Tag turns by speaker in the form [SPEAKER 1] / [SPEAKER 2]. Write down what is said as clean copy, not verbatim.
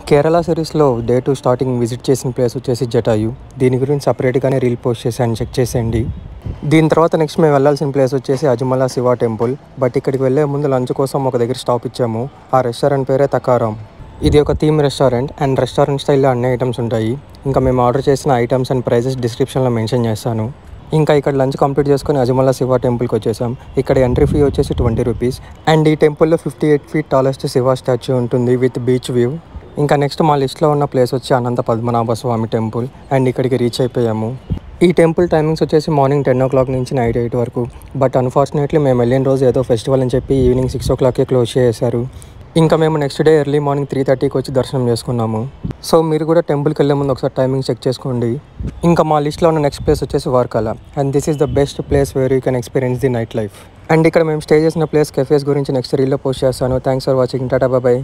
[SPEAKER 1] కేరళ సిరీస్లో day 2 starting visit చేసిన place వచ్చేసి జటాయు. దీని గురించి సపరేట్గానే రీల్ పోస్ట్ చేశాను, చెక్ చేసేయండి. దీని తర్వాత నెక్స్ట్ మేము వెళ్ళాల్సిన ప్లేస్ వచ్చేసి అజమల శివ టెంపుల్. బట్ ఇక్కడికి వెళ్ళే ముందు లంచ్ కోసం ఒక దగ్గర స్టాప్ ఇచ్చాము. ఆ రెస్టారెంట్ పేరే తకారాం. ఇది ఒక థీమ్ రెస్టారెంట్ అండ్ రెస్టారెంట్ స్టైల్లో అన్ని ఐటమ్స్ ఉంటాయి. ఇంకా మేము ఆర్డర్ చేసిన ఐటమ్స్ అండ్ ప్రైజెస్ డిస్క్రిప్షన్లో మెన్షన్ చేస్తాను. ఇంకా ఇక్కడ లంచ్ కంప్లీట్ చేసుకొని అజమల శివ టెంపుల్కి వచ్చేసాం. ఇక్కడ ఎంట్రీ ఫీ వచ్చేసి 20 రూపీస్. అండ్ ఈ టెంపుల్లో 58 feet టాలెస్ట్ శివ స్టాచ్యూ ఉంటుంది విత్ బీచ్ వ్యూ. ఇంకా నెక్స్ట్ మా లిస్ట్లో ఉన్న ప్లేస్ వచ్చి అనంత పద్మనాభ స్వామి టెంపుల్. అండ్ ఇక్కడికి రీచ్ అయిపోయాము. ఈ టెంపుల్ టైమింగ్స్ వచ్చేసి మార్నింగ్ 10 o'clock నుంచి నైట్ 8 వరకు. బట్ అన్ఫార్చునేట్లీ మేము వెళ్ళిన రోజు ఏదో ఫెస్టివల్ అని చెప్పి ఈవినింగ్ 6 o'clockకే క్లోజ్ చేశారు. ఇంకా మేము నెక్స్ట్ డే ఎర్లీ మార్నింగ్ 3:30కి వచ్చి దర్శనం చేసుకున్నాము. సో మీరు కూడా టెంపుల్కి వెళ్ళే ముందు ఒకసారి టైమింగ్ చెక్ చేసుకోండి. ఇంకా మా లిస్ట్లో ఉన్న నెక్స్ట్ ప్లేస్ వచ్చేసి Varkala. And this is the best place where you can experience the nightlife. And ఇక్కడ మేము స్టే చేసిన ప్లేస్ కెఫేస్ గురించి నెక్స్ట్ రీల్లో పోస్ట్ చేస్తాను. Thanks for watching. Tata bye.